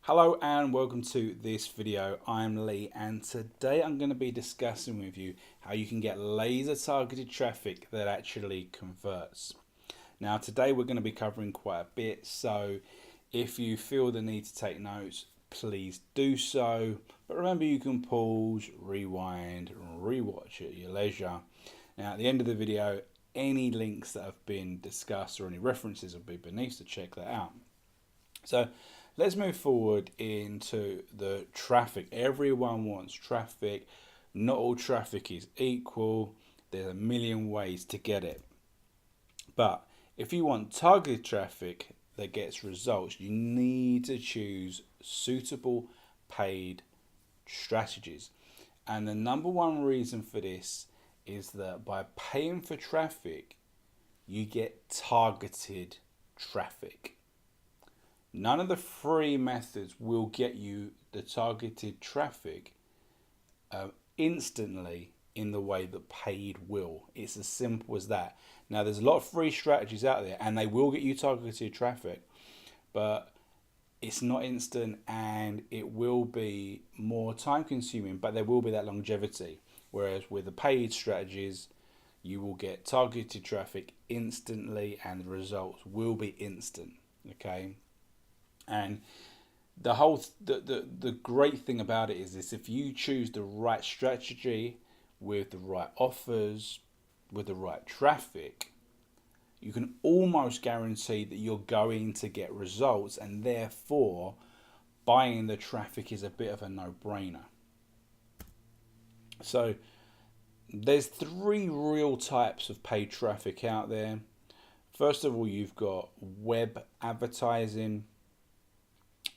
Hello and welcome to this video. I'm Lee and today I'm going to be discussing with you how you can get laser targeted traffic that actually converts. Now today we're going to be covering quite a bit, so if you feel the need to take notes, please do so. But remember, you can pause, rewind, and rewatch at your leisure. Now at the end of the video, any links that have been discussed or any references will be beneath, so check that out. So let's move forward into the traffic. Everyone wants traffic. Not all traffic is equal. There's a million ways to get it. But if you want targeted traffic that gets results, you need to choose suitable paid strategies. And the number one reason for this is that by paying for traffic, you get targeted traffic. None of the free methods will get you the targeted traffic instantly in the way that paid will. It's as simple as that. Now, there's a lot of free strategies out there and they will get you targeted traffic, but it's not instant and it will be more time consuming, but there will be that longevity. Whereas with the paid strategies, you will get targeted traffic instantly and the results will be instant. Okay. And the great thing about it is this: if you choose the right strategy with the right offers, with the right traffic, you can almost guarantee that you're going to get results, and therefore buying the traffic is a bit of a no-brainer. So there's three real types of paid traffic out there. First of all, you've got web advertising,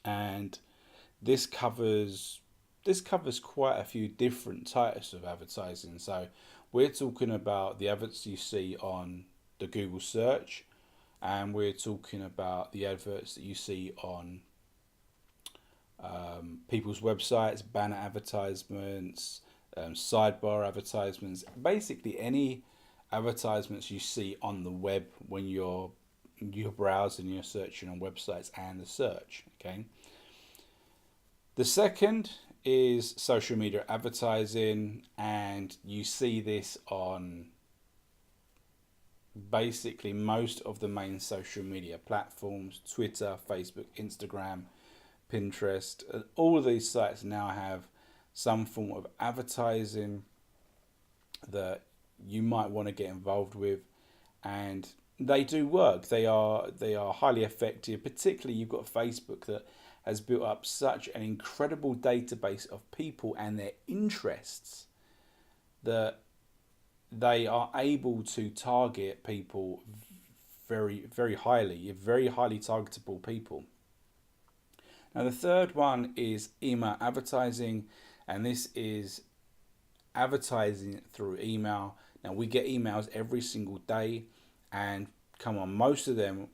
and this covers quite a few different types of advertising. So we're talking about the adverts you see on the Google search, and we're talking about the adverts that you see on people's websites, banner advertisements, sidebar advertisements, basically any advertisements you see on the web when you're browsing, you're searching on websites and the search. Okay. The second is social media advertising, and you see this on basically most of the main social media platforms: Twitter, Facebook, Instagram, Pinterest. All of these sites now have some form of advertising that you might want to get involved with, and they do work. They are highly effective. Particularly, you've got Facebook that has built up such an incredible database of people and their interests that they are able to target people very highly targetable people. Now the third one is email advertising, and this is advertising through email. Now we get emails every single day, and come on, most of them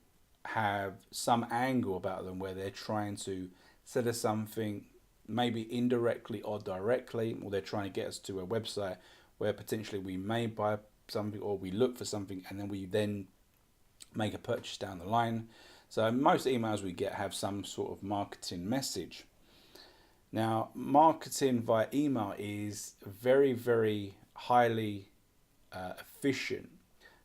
have some angle about them where they're trying to sell us something, maybe indirectly or directly, or they're trying to get us to a website where potentially we may buy something, or we look for something and then we make a purchase down the line. So most emails we get have some sort of marketing message. Now, marketing via email is very highly efficient,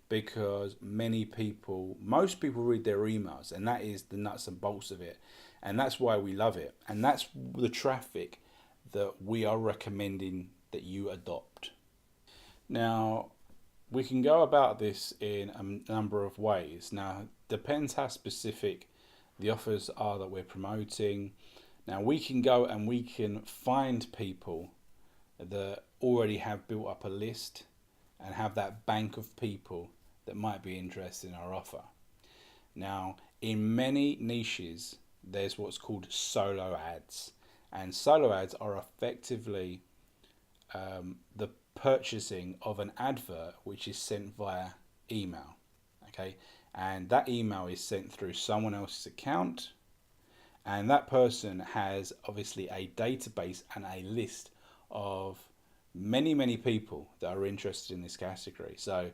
because most people read their emails, and that is the nuts and bolts of it, and that's why we love it, and that's the traffic that we are recommending that you adopt. Now, we can go about this in a number of ways. Now, depends how specific the offers are that we're promoting. Now, we can go and we can find people that already have built up a list and have that bank of people that might be interested in our offer. Now, in many niches, there's what's called solo ads, and solo ads are effectively the purchasing of an advert which is sent via email. Okay, and that email is sent through someone else's account, and that person has obviously a database and a list of many people that are interested in this category. So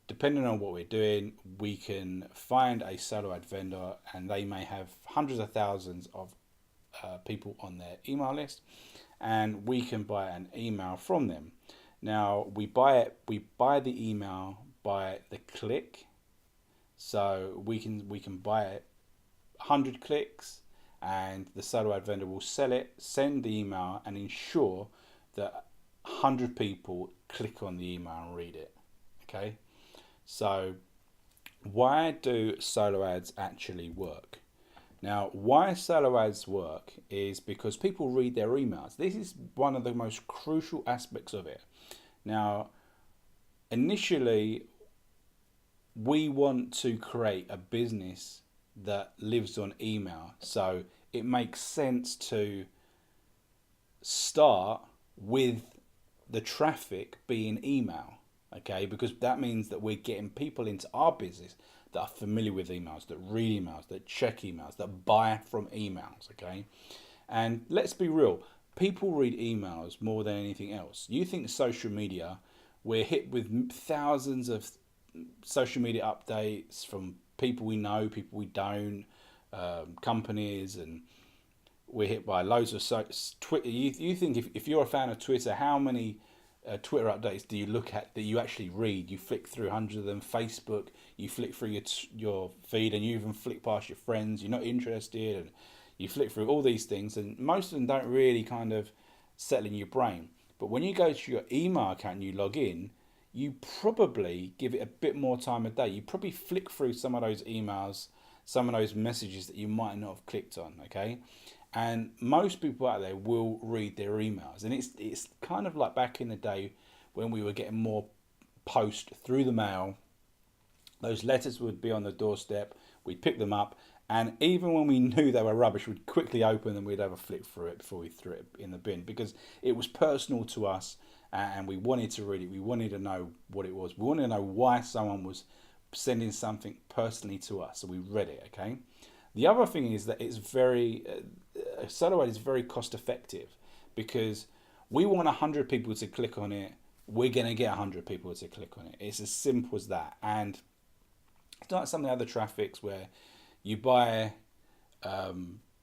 depending on what we're doing, we can find a solo ad vendor, and they may have hundreds of thousands of people on their email list, and we can buy an email from them. Now we buy the email by the click, so we can buy it 100 clicks, and the solo ad vendor will sell it, send the email, and ensure that 100 people click on the email and read it. Okay, so why do solo ads actually work? Now, why solo ads work is because people read their emails. This is one of the most crucial aspects of it. Now, initially, we want to create a business that lives on email. So it makes sense to start with the traffic being email, okay? Because that means that we're getting people into our business that are familiar with emails, that read emails, that check emails, that buy from emails, okay? And let's be real, people read emails more than anything else. You think social media, we're hit with thousands of social media updates from people we know, people we don't, companies, and we're hit by loads of Twitter. You think if you're a fan of Twitter, how many Twitter updates do you look at that you actually read? You flick through hundreds of them. Facebook, you flick through your feed, and you even flick past your friends. You're not interested, and you flick through all these things, and most of them don't really kind of settle in your brain. But when you go to your email account and you log in, you probably give it a bit more time a day. You probably flick through some of those emails, some of those messages that you might not have clicked on, okay? And most people out there will read their emails. And it's kind of like back in the day when we were getting more post through the mail. Those letters would be on the doorstep, we'd pick them up, and even when we knew they were rubbish, we'd quickly open them, we'd have a flick through it before we threw it in the bin, because it was personal to us, and we wanted to read it. We wanted to know what it was. We wanted to know why someone was sending something personally to us, so we read it, okay? The other thing is that it's solo ad is very cost effective, because we want 100 people to click on it. We're going to get 100 people to click on it. It's as simple as that. And it's not like some of the other traffics where you buy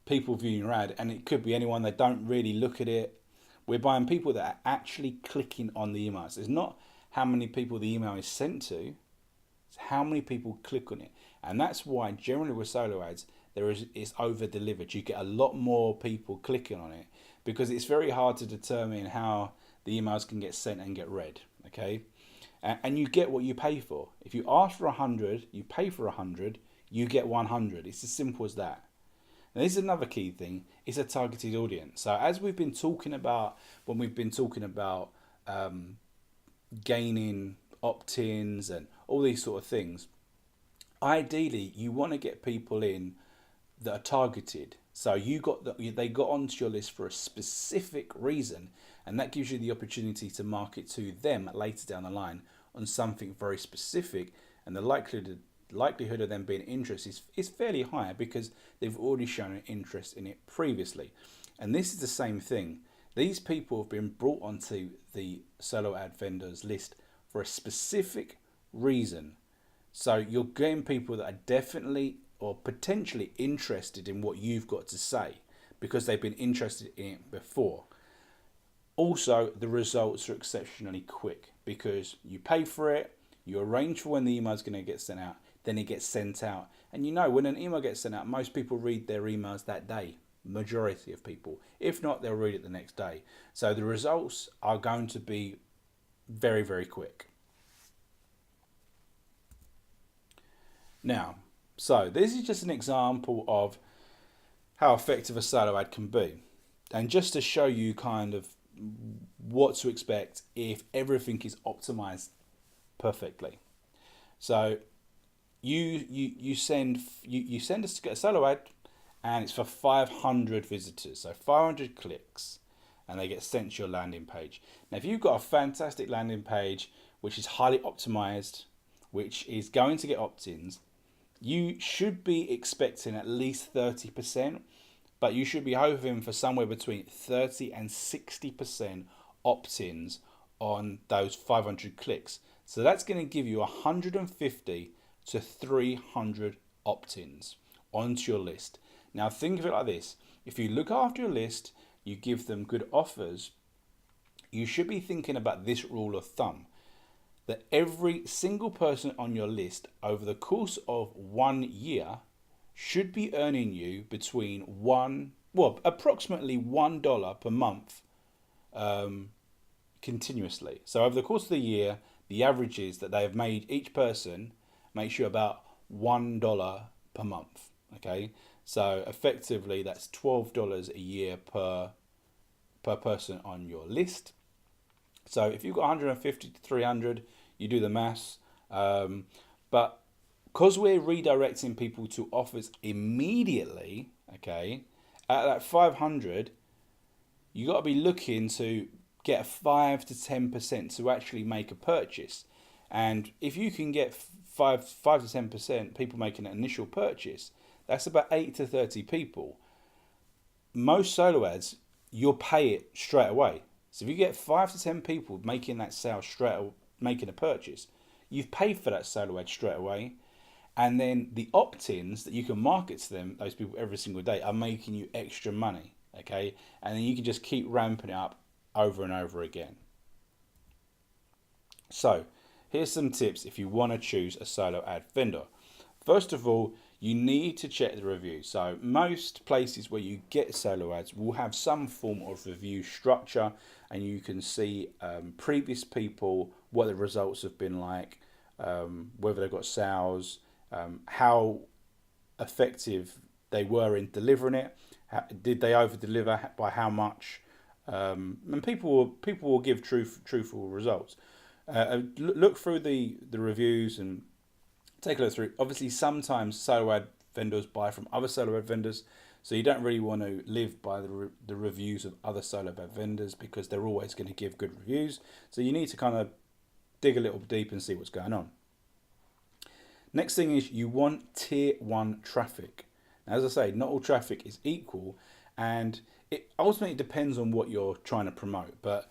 people viewing your ad, and it could be anyone that don't really look at it. We're buying people that are actually clicking on the emails. It's not how many people the email is sent to, it's how many people click on it. And that's why generally with solo ads, it's over delivered. You get a lot more people clicking on it, because it's very hard to determine how the emails can get sent and get read, okay? And you get what you pay for. If you ask for 100, you pay for 100, you get 100. It's as simple as that. Now, this is another key thing. It's a targeted audience. So as we've been talking about, when we've been talking about gaining opt-ins and all these sort of things, ideally you want to get people in that are targeted. So they got onto your list for a specific reason, and that gives you the opportunity to market to them later down the line on something very specific, and the likelihood of them being interested is fairly high because they've already shown an interest in it previously. And this is the same thing. These people have been brought onto the solo ad vendors list for a specific reason. So you're getting people that are definitely or potentially interested in what you've got to say because they've been interested in it before. Also, the results are exceptionally quick because you pay for it, you arrange for when the email is going to get sent out, then it gets sent out. And you know, when an email gets sent out, most people read their emails that day. Majority of people. If not, they'll read it the next day. So the results are going to be very, very quick. Now, so this is just an example of how effective a solo ad can be. And just to show you kind of what to expect if everything is optimized perfectly. So you send a solo ad, and it's for 500 visitors, so 500 clicks, and they get sent to your landing page. Now, if you've got a fantastic landing page which is highly optimized, which is going to get opt-ins, you should be expecting at least 30%, but you should be hoping for somewhere between 30 and 60% opt-ins on those 500 clicks. So that's going to give you 150 to 300 opt-ins onto your list. Now think of it like this. if you look after your list, you give them good offers, you should be thinking about this rule of thumb, that every single person on your list over the course of 1 year should be earning you between approximately $1 per month, continuously. So over the course of the year, the average is that they have made, each person makes you about $1 per month. Okay, so effectively that's $12 a year per person on your list. So if you've got 150 to 300, you do the maths. But because we're redirecting people to offers immediately, okay, at that 500, you got to be looking to get 5 to 10% to actually make a purchase. And if you can get 5 to 10% people making an initial purchase, that's about 8 to 30 people. Most solo ads, you'll pay it straight away. So if you get 5 to 10 people making that sale making a purchase, you've paid for that solo ad straight away. And then the opt-ins that you can market to them, those people every single day, are making you extra money. Okay, and then you can just keep ramping it up over and over again. So here's some tips if you want to choose a solo ad vendor. First of all, you need to check the reviews. So most places where you get solo ads will have some form of review structure, and you can see previous people, what the results have been like, whether they've got sales, how effective they were in delivering it. Did they over deliver by how much? And people will give truthful results. Look through the reviews and take a look through. Obviously, sometimes solo ad vendors buy from other solo ad vendors, so you don't really want to live by the reviews of other solo ad vendors, because they're always going to give good reviews. So you need to kind of dig a little deep and see what's going on. Next thing is you want tier 1 traffic. Now, as I say, not all traffic is equal, and it ultimately depends on what you're trying to promote. But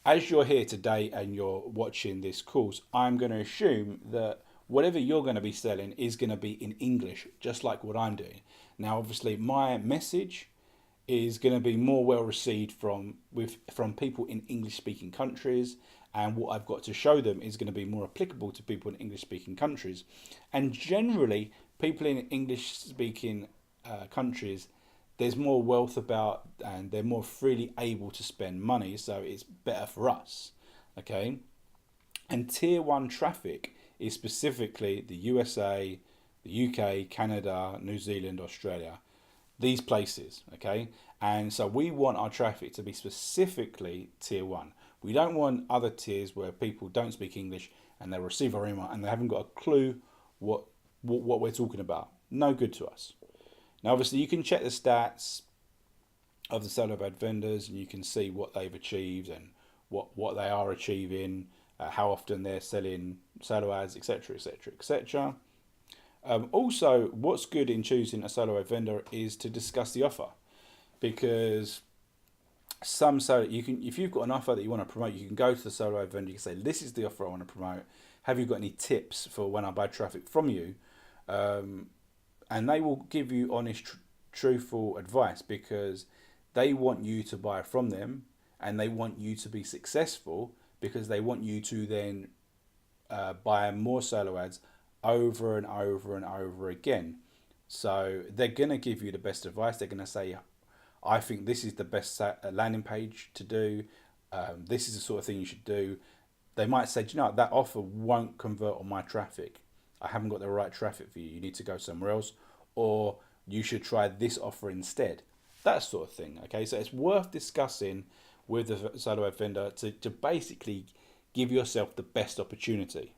as you're here today and you're watching this course, I'm going to assume that whatever you're going to be selling is going to be in English, just like what I'm doing. Now, obviously, my message is going to be more well received from people in English-speaking countries, and what I've got to show them is going to be more applicable to people in English-speaking countries. And generally, people in English-speaking countries, there's more wealth about, and they're more freely able to spend money, so it's better for us. Okay, and tier 1 traffic is specifically the USA, the UK, Canada, New Zealand, Australia, these places. Okay, and so we want our traffic to be specifically tier 1. We don't want other tiers where people don't speak English and they receive our email and they haven't got a clue what we're talking about. No good to us. Now, obviously, you can check the stats of the solo ad vendors, and you can see what they've achieved and what they are achieving, how often they're selling solo ads, etc., etc., etc. Also, what's good in choosing a solo ad vendor is to discuss the offer, because if you've got an offer that you want to promote, you can go to the solo ad vendor. You can say, "This is the offer I want to promote. Have you got any tips for when I buy traffic from you?" And they will give you honest, truthful advice, because they want you to buy from them, and they want you to be successful, because they want you to then buy more solo ads over and over and over again. So they're going to give you the best advice. They're going to say, "I think this is the best landing page to do. This is the sort of thing you should do." They might say, "Do you know what? That offer won't convert on my traffic. I haven't got the right traffic for you. You need to go somewhere else, or you should try this offer instead." That sort of thing. Okay, so it's worth discussing with the solo ad vendor to basically give yourself the best opportunity.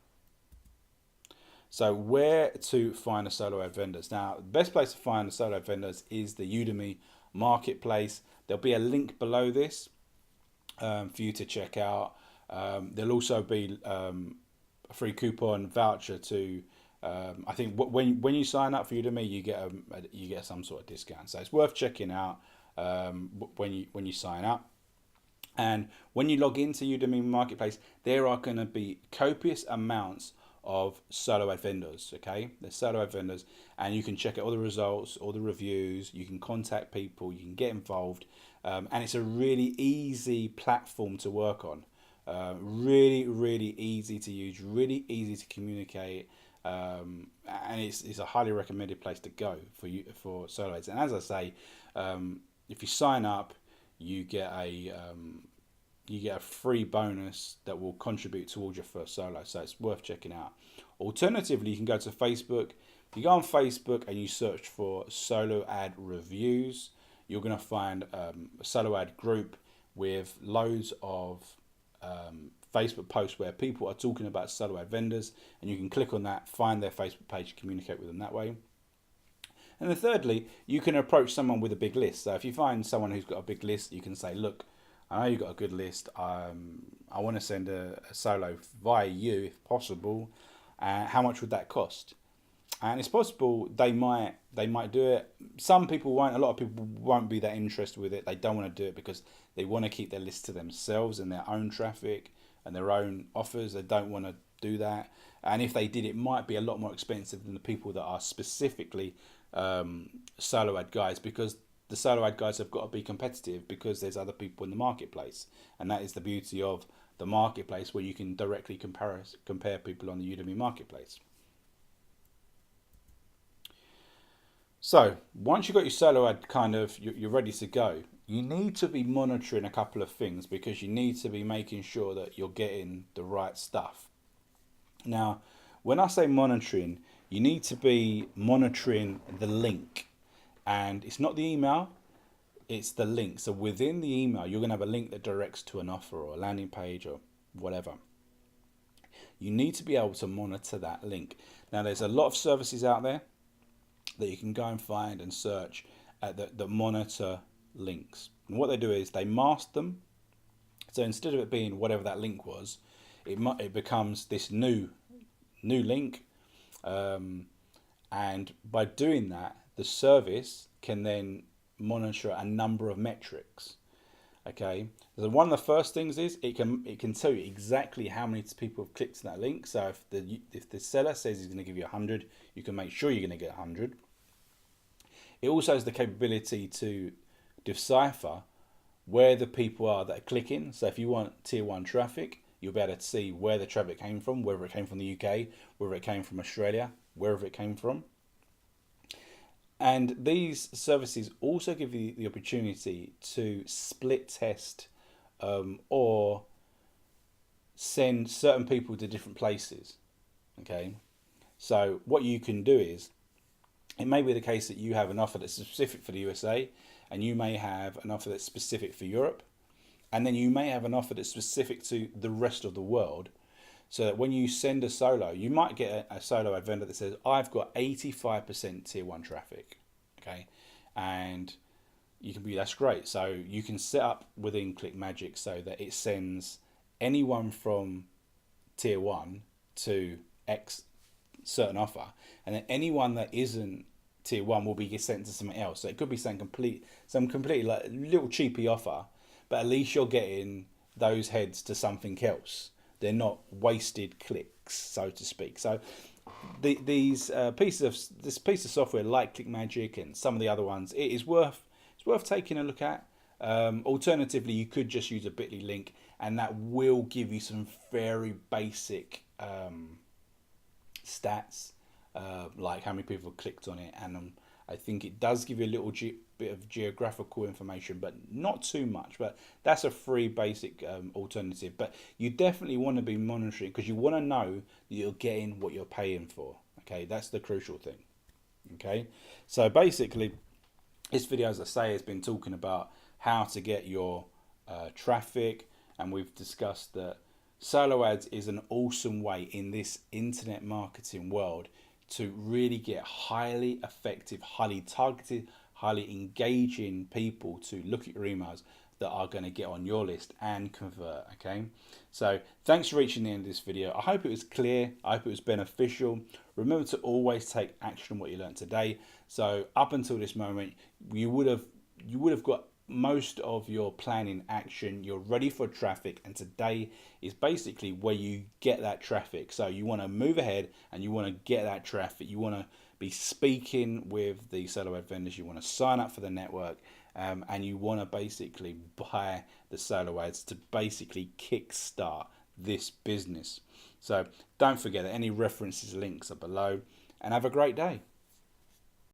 So where to find a solo ad vendors? Now, the best place to find a solo ad vendors is the Udemy marketplace. There'll be a link below this for you to check out. There'll also be a free coupon voucher to, I think when you sign up for Udemy, you get some sort of discount. So it's worth checking out when you sign up. And when you log into Udemy Marketplace, there are going to be copious amounts of solo ad vendors. Okay, there's solo ad vendors, and you can check out all the results, all the reviews. You can contact people, you can get involved, and it's a really easy platform to work on. Really easy to use, really easy to communicate, and it's a highly recommended place to go for solo ads. And as I say, if you sign up, you get a free bonus that will contribute towards your first solo, so it's worth checking out. Alternatively, you can go to Facebook. If you go on Facebook and you search for solo ad reviews, you're going to find a solo ad group with loads of Facebook posts where people are talking about solo ad vendors, and you can click on that, find their Facebook page, communicate with them that way. And then thirdly, you can approach someone with a big list. So if you find someone who's got a big list, you can say, look, I know you've got a good list. I want to send a solo via you if possible. How much would that cost? And it's possible they might do it. Some people won't. A lot of people won't be that interested with it. They don't want to do it because they want to keep their list to themselves and their own traffic and their own offers. They don't want to do that. And if they did, it might be a lot more expensive than the people that are specifically solo ad guys, because the solo ad guys have got to be competitive because there's other people in the marketplace. And that is the beauty of the marketplace, where you can directly compare people on the Udemy marketplace. So once you've got your solo ad you're ready to go, you need to be monitoring a couple of things, because you need to be making sure that you're getting the right stuff. Now, when I say monitoring, you need to be monitoring the link, and it's not the email, it's the link. So within the email, you're going to have a link that directs to an offer or a landing page or whatever. You need to be able to monitor that link. Now, there's a lot of services out there that you can go and find and search that monitor links. And what they do is they mask them. So instead of it being whatever that link was, it becomes this new link. And by doing that, the service can then monitor a number of metrics. Okay, so one of the first things is it can tell you exactly how many people have clicked on that link. So if the seller says he's going to give you 100, you can make sure you're going to get 100. It also has the capability to decipher where the people are that are clicking. So if you want tier 1 traffic, you'll be able to see where the traffic came from, whether it came from the UK, whether it came from Australia, wherever it came from. And these services also give you the opportunity to split test or send certain people to different places. Okay, so what you can do is, it may be the case that you have an offer that's specific for the USA, and you may have an offer that's specific for Europe, and then you may have an offer that's specific to the rest of the world. So that when you send a solo, you might get a solo ad vendor that says, I've got 85% tier 1 traffic. Okay, and you can be, that's great. So you can set up within ClickMagick so that it sends anyone from tier 1 to X certain offer, and then anyone that isn't tier 1 will be sent to something else. So it could be some completely like little cheapy offer, but at least you're getting those heads to something else. They're not wasted clicks, so to speak. So this piece of software like ClickMagick and some of the other ones, it's worth taking a look at. Alternatively, you could just use a Bitly link, and that will give you some very basic stats, like how many people clicked on it, and I think it does give you a little bit of geographical information, but not too much. But that's a free basic alternative. But you definitely want to be monitoring, because you want to know that you're getting what you're paying for. Okay, that's the crucial thing. Okay, so basically, this video, as I say, has been talking about how to get your traffic, and we've discussed that solo ads is an awesome way in this internet marketing world to really get highly effective, highly targeted, highly engaging people to look at your emails that are going to get on your list and convert. Okay, so thanks for reaching the end of this video. I hope it was clear. I hope it was beneficial. Remember to always take action on what you learned today. So up until this moment, you would have got most of your plan in action. You're ready for traffic, and today is basically where you get that traffic. So you want to move ahead and you want to get that traffic. You want to be speaking with the solo ad vendors. You want to sign up for the network, and you want to basically buy the solo ads to basically kickstart this business. So don't forget that any references, links are below, and have a great day.